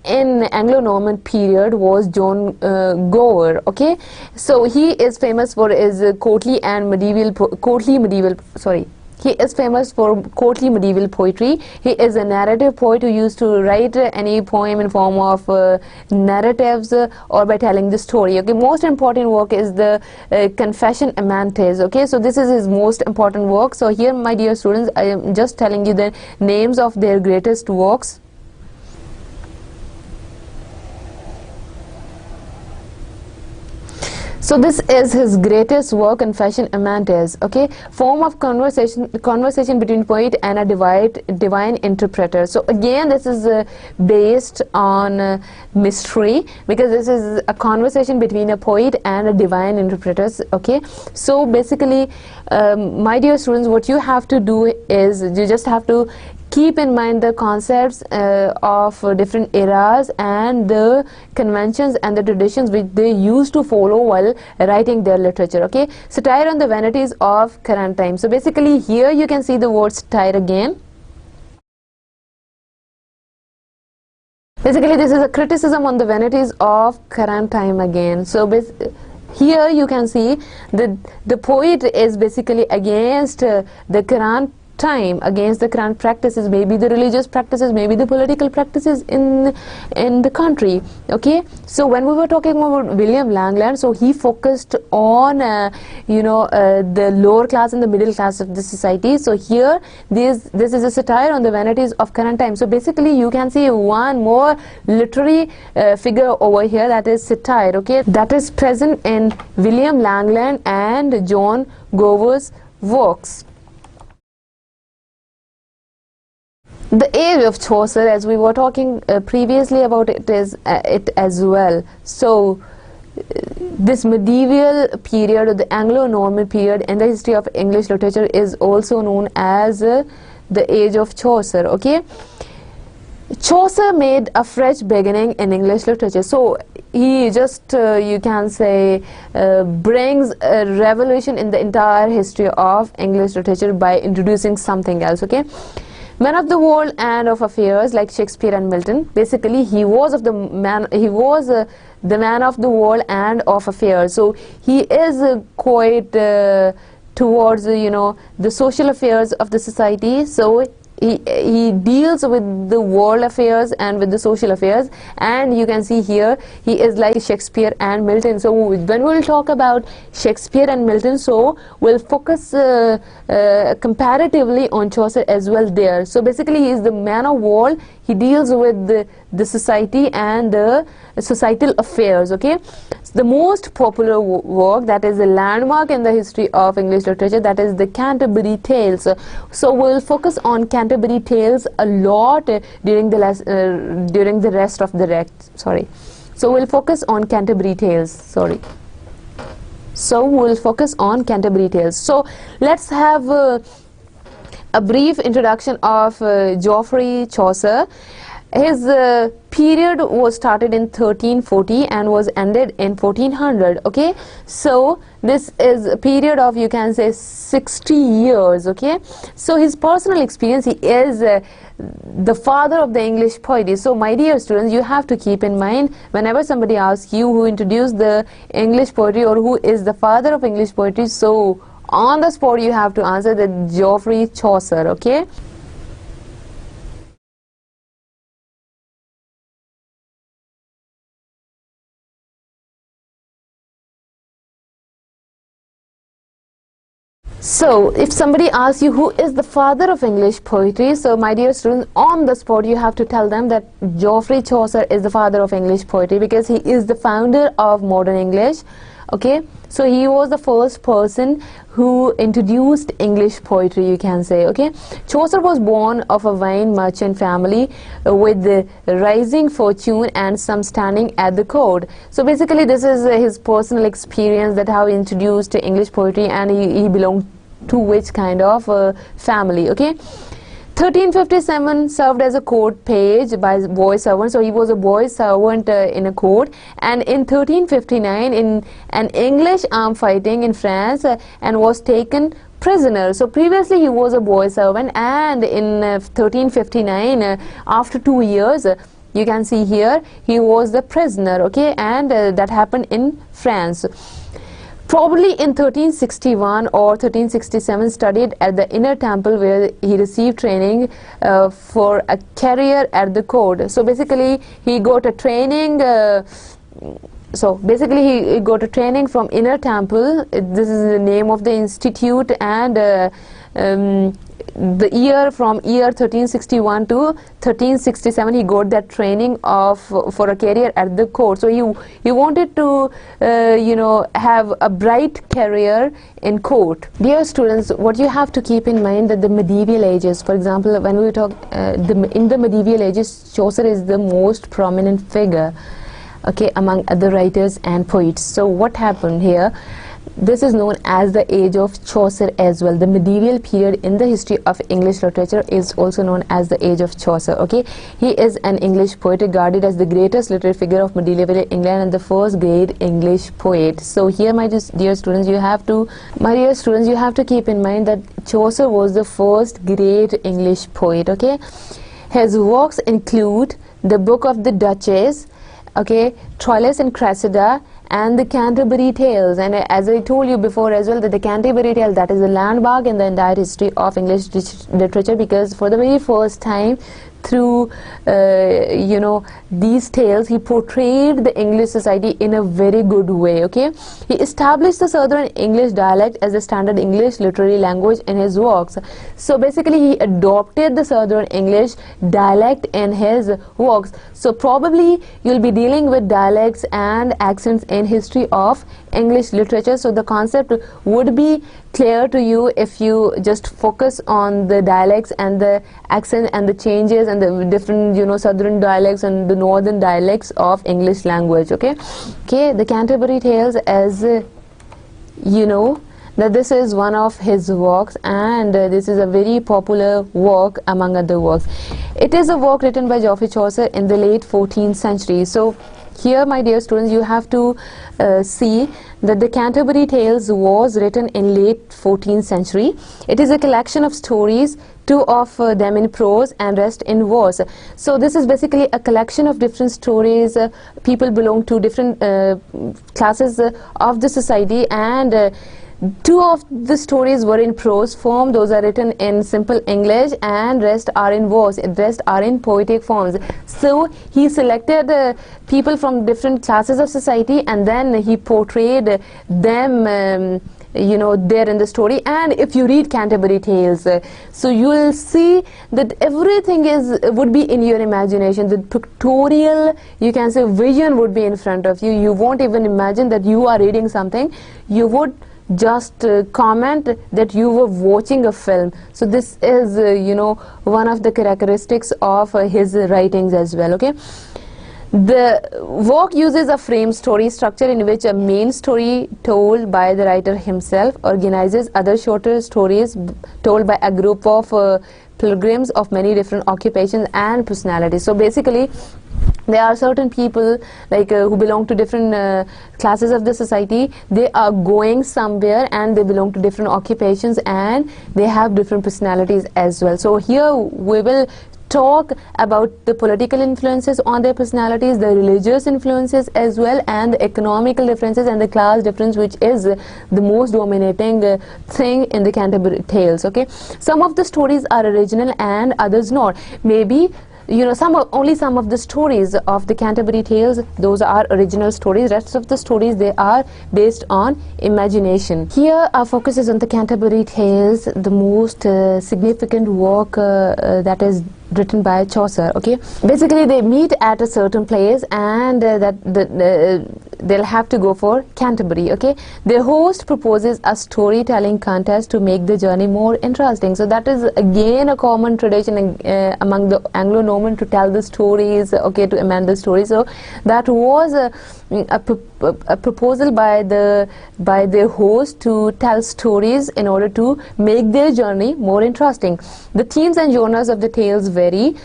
in Anglo-Norman period was John Gower. Okay, so he is famous for his courtly medieval poetry. He is a narrative poet who used to write any poem in form of narratives or by telling the story. Okay, most important work is the Confession Amantes. Okay, so this is his most important work. So here, my dear students, I am just telling you the names of their greatest works. So this is his greatest work, Confession Amantes. Okay, form of conversation between poet and a divine interpreter. So again, this is based on mystery, because this is a conversation between a poet and a divine interpreter. Okay, so basically, my dear students, what you have to do is you just have to keep in mind the concepts of different eras and the conventions and the traditions which they used to follow while writing their literature. Okay, satire on the vanities of current time. So basically here you can see the word satire again. Basically this is a criticism on the vanities of current time again. So here you can see the poet is basically against the current time, against the current practices, maybe the religious practices, maybe the political practices in the country. Okay, so when we were talking about William Langland, so he focused on the lower class and the middle class of the society. So here this is a satire on the vanities of current time. So basically you can see one more literary figure over here, that is satire. Okay, that is present in William Langland and John Gower's works. The age of Chaucer, as we were talking previously about it, is it as well. So this medieval period, or the Anglo-Norman period in the history of English literature, is also known as the age of Chaucer. Okay, Chaucer made a fresh beginning in English literature. So he just you can say brings a revolution in the entire history of English literature by introducing something else. Okay, men of the world and of affairs like Shakespeare and Milton. Basically he was the man of the world and of affairs. So he is quite towards the social affairs of the society. So he deals with the world affairs and with the social affairs, and you can see here he is like Shakespeare and Milton. So when we'll talk about Shakespeare and Milton, so we'll focus comparatively on Chaucer as well there. So basically he is the man of war. He deals with the society and the societal affairs. Okay, the most popular work that is a landmark in the history of English literature, that is the Canterbury Tales. So we'll focus on Canterbury Tales a lot during the rest of the sorry. So we'll focus on Canterbury Tales. Sorry. So we'll focus on Canterbury Tales. So let's have a brief introduction of Geoffrey Chaucer. His period was started in 1340 and was ended in 1400. Okay, so this is a period of, you can say, 60 years. Okay, so his personal experience, he is the father of the English poetry. So my dear students, you have to keep in mind whenever somebody asks you who introduced the English poetry or who is the father of English poetry, so on the spot you have to answer that Geoffrey Chaucer. Okay. So if somebody asks you who is the father of English poetry, so my dear students, on the spot you have to tell them that Geoffrey Chaucer is the father of English poetry, because he is the founder of modern English. Okay, so he was the first person who introduced English poetry, you can say. Okay, Chaucer was born of a wine merchant family with the rising fortune and some standing at the court. So basically this is his personal experience, that how he introduced English poetry, and he belonged to which kind of family. Okay, 1357 served as a court page by boy servant, so he was a boy servant in a court. And in 1359 in an English armed fighting in France and was taken prisoner. So previously he was a boy servant, and in 1359 after 2 years, you can see here, he was the prisoner. Okay, and that happened in France. Probably in 1361 or 1367 studied at the Inner Temple, where he received training for a career at the court. So basically he got a training he got a training from Inner Temple. This is the name of the institute, and the year from year 1361 to 1367 he got that training for a career at the court. So he wanted to have a bright career in court. Dear students, what you have to keep in mind that the medieval ages, for example, when we talk in the medieval ages, Chaucer is the most prominent figure, okay, among other writers and poets. So what happened here? This is known as the age of Chaucer as well. The medieval period in the history of English literature is also known as the age of Chaucer. Okay, he is an English poet regarded as the greatest literary figure of medieval England and the first great English poet. So here, my dear students, you have to keep in mind that Chaucer was the first great English poet. Okay, his works include the Book of the Duchess, okay, Troilus and Cressida, and the Canterbury Tales. And as I told you before as well, that the Canterbury Tales, that is a landmark in the entire history of English literature, because for the very first time through these tales he portrayed the English society in a very good way. Okay, he established the Southern English dialect as a standard English literary language in his works. So basically he adopted the Southern English dialect in his works. So probably you'll be dealing with dialects and accents in history of English literature, so the concept would be clear to you if you just focus on the dialects and the accent and the changes and the different southern dialects and the northern dialects of English language. Okay, the Canterbury Tales, as that this is one of his works, and this is a very popular work among other works. It is a work written by Geoffrey Chaucer in the late 14th century. So here, my dear students, you have to see that the Canterbury Tales was written in late 14th century. It is a collection of stories, two of them in prose and rest in verse. So this is basically a collection of different stories. People belong to different classes of the society, and Two of the stories were in prose form, those are written in simple English, and rest are in verse, rest are in poetic forms. So he selected people from different classes of society, and then he portrayed them you know, there in the story. And if you read Canterbury Tales, so you will see that everything would be in your imagination. The pictorial, you can say, vision would be in front of you. You won't even imagine that you are reading something. You would just comment that you were watching a film. So this is you know, one of the characteristics of his writings as well. Okay, the work uses a frame story structure in which a main story told by the writer himself organizes other shorter stories told by a group of pilgrims of many different occupations and personalities. So basically, there are certain people like who belong to different classes of the society. They are going somewhere and they belong to different occupations and they have different personalities as well. So here we will talk about the political influences on their personalities, the religious influences as well, and the economical differences and the class difference, which is the most dominating thing in the Canterbury Tales. Okay, some of the stories are original and others not. Maybe, you know, only some of the stories of the Canterbury Tales, those are original stories. Rest of the stories, they are based on imagination. Here our focus is on the Canterbury Tales, the most significant work that is written by Chaucer. Okay, basically they meet at a certain place and they'll have to go for Canterbury. Okay, their host proposes a storytelling contest to make the journey more interesting. So that is again a common tradition among the Anglo-Norman to tell the stories, okay, to amend the story. So that was a proposal by their host to tell stories in order to make their journey more interesting. The themes and genres of the tales vary,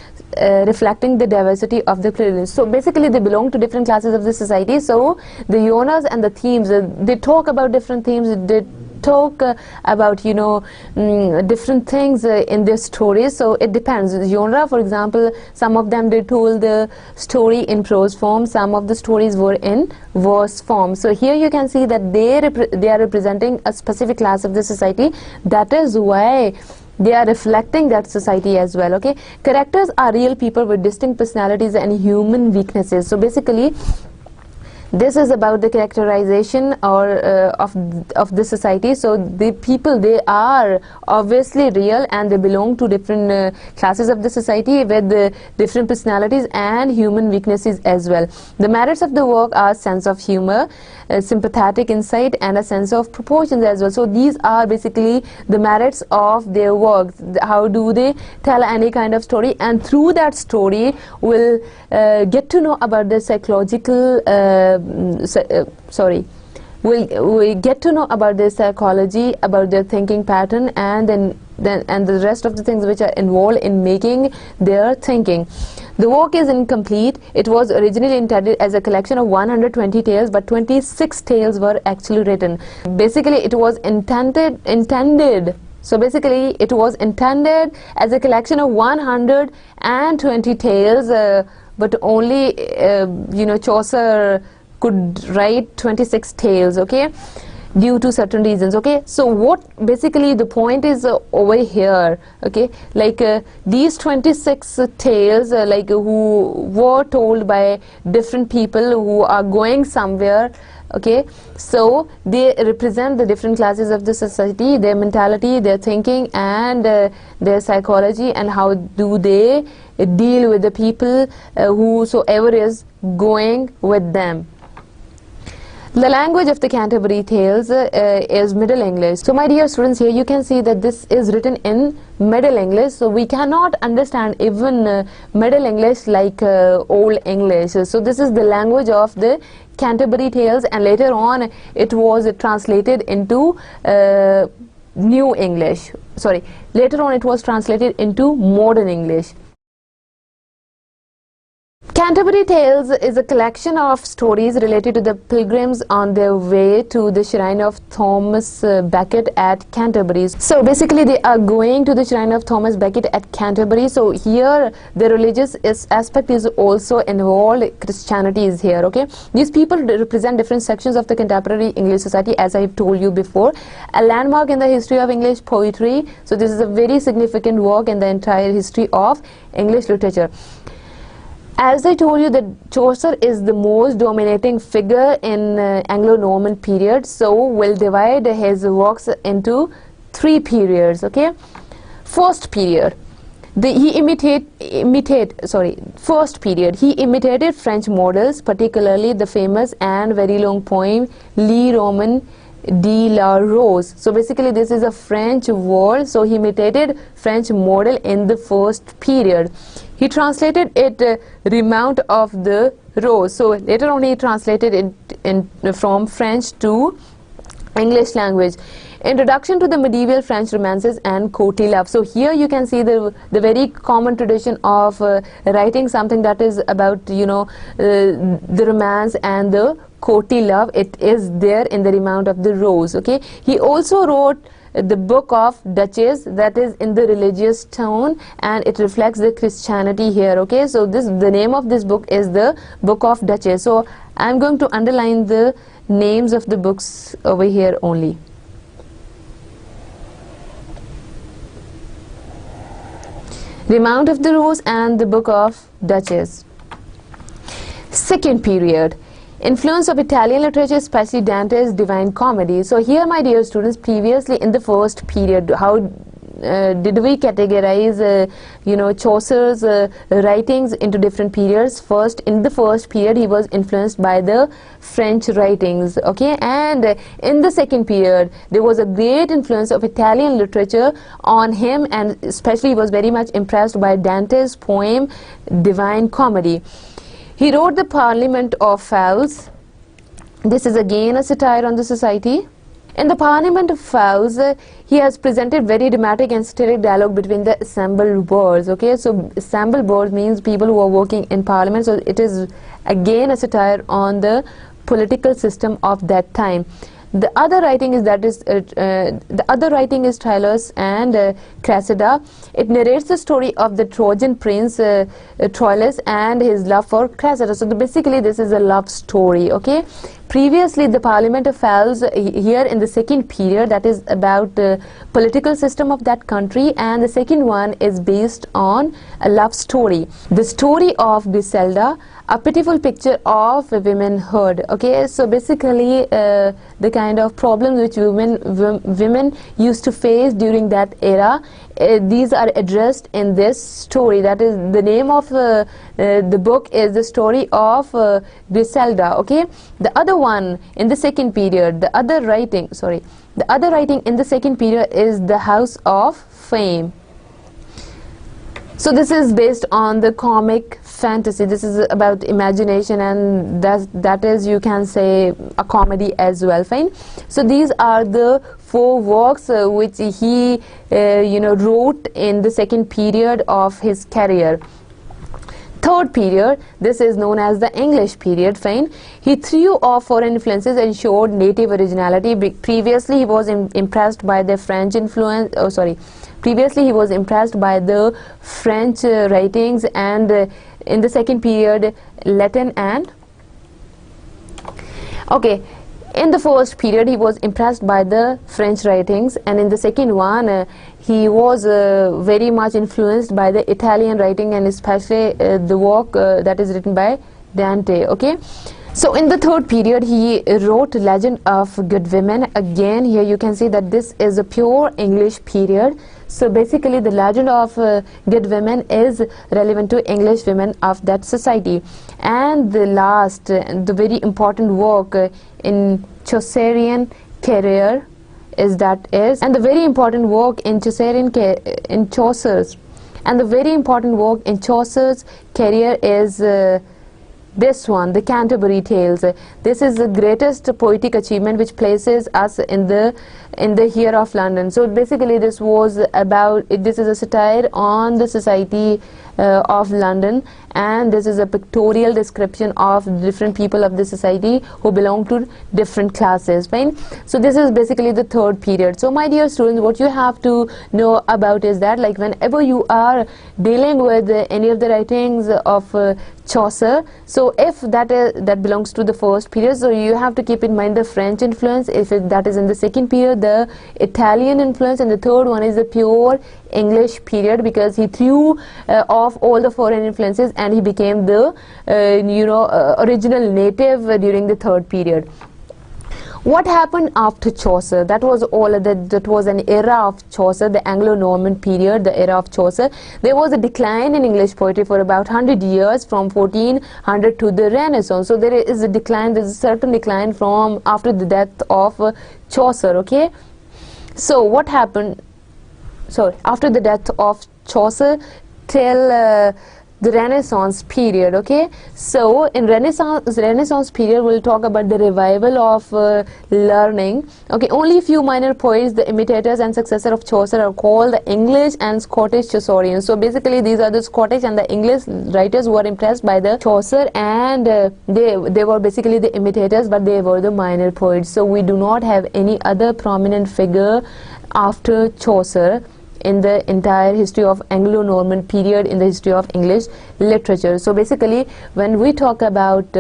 reflecting the diversity of the pilgrims. So basically they belong to different classes of the society. So the genres and the themes, they talk about different themes. They talk about, you know, different things in their stories. So it depends. The genre, for example, some of them they told the story in prose form, some of the stories were in verse form. So here you can see that they are representing a specific class of the society. That is why they are reflecting that society as well. Okay, characters are real people with distinct personalities and human weaknesses. So basically this is about the characterization or of the society. So the people, they are obviously real and they belong to different classes of the society with different personalities and human weaknesses as well. The merits of the work are sense of humor, sympathetic insight, and a sense of proportions as well. So these are basically the merits of their work. How do they tell any kind of story, and through that story we'll get to know about the psychological we get to know about their psychology, about their thinking pattern, and then the rest of the things which are involved in making their thinking. The work is incomplete. It was originally intended as a collection of 120 tales, but 26 tales were actually written. Basically it was intended So basically it was intended as a collection of 120 tales, but only Chaucer could write 26 tales, okay, due to certain reasons. Okay, so what basically the point is over here, okay, like these 26 tales who were told by different people who are going somewhere. Okay, so they represent the different classes of the society, their mentality, their thinking, and their psychology, and how do they deal with the people whosoever is going with them. The language of the Canterbury Tales is Middle English. So my dear students, here you can see that this is written in Middle English. So we cannot understand even Middle English like Old English. So this is the language of the Canterbury Tales, and later on it was translated into New English. Sorry, later on it was translated into Modern English. Canterbury Tales is a collection of stories related to the pilgrims on their way to the shrine of Thomas Becket at Canterbury. So basically they are going to the shrine of Thomas Becket at Canterbury. So here the religious aspect is also involved. Christianity is here, okay. These people represent different sections of the contemporary English society, as I have told you before. A landmark in the history of English poetry. So this is a very significant work in the entire history of English literature. As I told you that Chaucer is the most dominating figure in Anglo-Norman period, so we'll divide his works into 3 periods, okay. First period, he imitated French models, particularly the famous and very long poem Le Roman de la Rose. So basically this is a French word, so he imitated French model in the first period. He translated it remount of the rose. So later on he translated it from French to English language. Introduction to the medieval French romances and courtly love. So here you can see the very common tradition of writing something that is about, you know, the romance and the courtly love. It is there in the remount of the rose, okay. He also wrote the book of Duchess, that is in the religious tone, and it reflects the Christianity here, okay. So the name of this book is the book of Duchess. So I'm going to underline the names of the books over here only. Remount of the Rose and the book of Duchess. Second period, influence of Italian literature, especially Dante's Divine Comedy. So here, my dear students, previously in the first period, how did we categorize you know, Chaucer's writings into different periods? First, in the first period he was influenced by the French writings, okay, and in the second period there was a great influence of Italian literature on him, and especially he was very much impressed by Dante's poem Divine Comedy. He wrote the Parliament of Fowls. This is again a satire on the society. In the Parliament of Fowls, he has presented very dramatic and satiric dialogue between the assembled birds, okay. So assembled birds means people who are working in Parliament, so it is again a satire on the political system of that time. The other writing is Troilus and Cressida. It narrates the story of the Trojan prince Troilus and his love for Cressida. So basically this is a love story, okay. Previously the Parliament of Fowls, here in the second period, that is about the political system of that country, and the second one is based on a love story, the story of Griselda, a pitiful picture of womanhood, okay. So basically the kind of problems which women used to face during that era, these are addressed in this story. That is, the name of the book is the story of Griselda, okay. The other one in the second period, the other writing in the second period is the House of Fame. So this is based on the comic fantasy. This is about imagination, and that is, you can say, a comedy as well, fine. So these are the 4 works which he you know, wrote in the second period of his career. Third period, this is known as the English period, fine. He threw off foreign influences and showed native originality. Previously he was impressed by the French influence, previously he was impressed by the French writings, and in the second period Latin and okay. In the first period he was impressed by the French writings, and in the second one he was very much influenced by the Italian writing, and especially the work that is written by Dante, okay. So in the third period he wrote Legend of Good Women. Again here you can see that this is a pure English period. So basically the Legend of Good Women is relevant to English women of that society. And the last, the very important work in Chaucerian career is and the very important work in Chaucer's career is this one, the Canterbury Tales. This is the greatest poetic achievement which places us in the year of London. So basically this is a satire on the society of London, and this is a pictorial description of different people of the society who belong to different classes. Fine. So this is basically the third period. So my dear students, what you have to know about is that, like, whenever you are dealing with any of the writings of Chaucer, so if that belongs to the first period, so you have to keep in mind the French influence. If that is in the second period, the Italian influence, and the third one is the pure English period, because he threw off all the foreign influences and he became the original native during the third period. What happened after Chaucer? That was an era of Chaucer, the Anglo-Norman period, the era of Chaucer. There was a decline in English poetry for about 100 years, from 1400 to the Renaissance. So there is a decline, there is a certain decline from after the death of Chaucer, okay? So what happened? So after the death of Chaucer till the Renaissance period, okay? So in Renaissance period, we'll talk about the revival of learning. Okay, only few minor poets, the imitators and successor of Chaucer, are called the English and Scottish Chaucerians. So basically these are the Scottish and the English writers who were impressed by the Chaucer, and they were basically the imitators, but they were the minor poets. So we do not have any other prominent figure after Chaucer in the entire history of Anglo-Norman period in the history of English literature. So basically when we talk about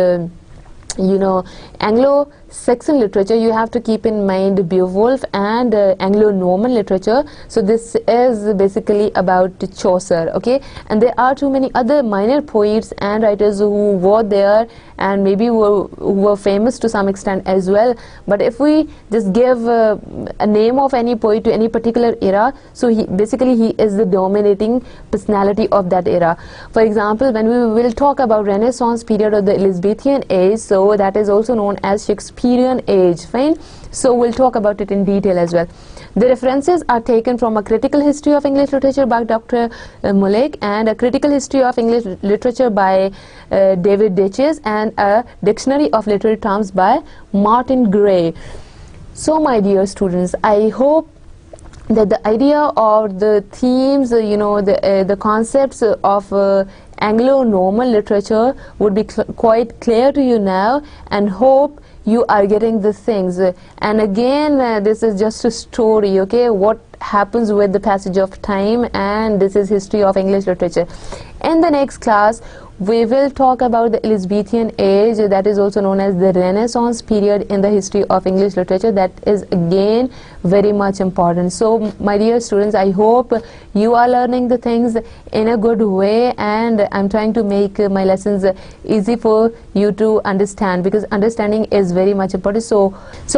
Anglo-Saxon literature, you have to keep in mind Beowulf and Anglo-Norman literature. So this is basically about Chaucer, okay? And there are too many other minor poets and writers who were there and maybe who were famous to some extent as well. But if we just give a name of any poet to any particular era, so he is the dominating personality of that era. For example, when we will talk about Renaissance period or the Elizabethan age, so that is also known as Shakespearean age, fine? So we'll talk about it in detail as well. The references are taken from a critical history of English literature by Dr. Mullick, and a critical history of English literature by David Ditches, and a dictionary of literary terms by Martin Gray. So my dear students, I hope that the idea or the themes, the concepts of Anglo-Norman literature would be quite clear to you now, and hope you are getting the things. And again, this is just a story, okay, what happens with the passage of time, and this is history of English literature. In the next class, we will talk about the Elizabethan age, that is also known as the Renaissance period in the history of English literature. That is again very much important. So my dear students, I hope you are learning the things in a good way, and I'm trying to make my lessons easy for you to understand, because understanding is very much important. So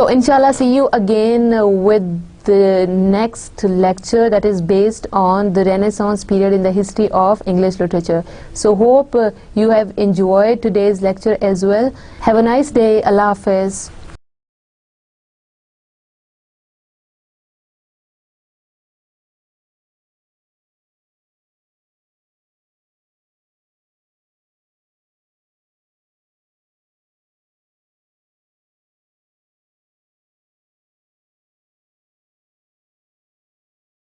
inshallah, see you again with the next lecture that is based on the Renaissance period in the history of English literature. So hope you have enjoyed today's lecture as well. Have a nice day. Allah Hafiz.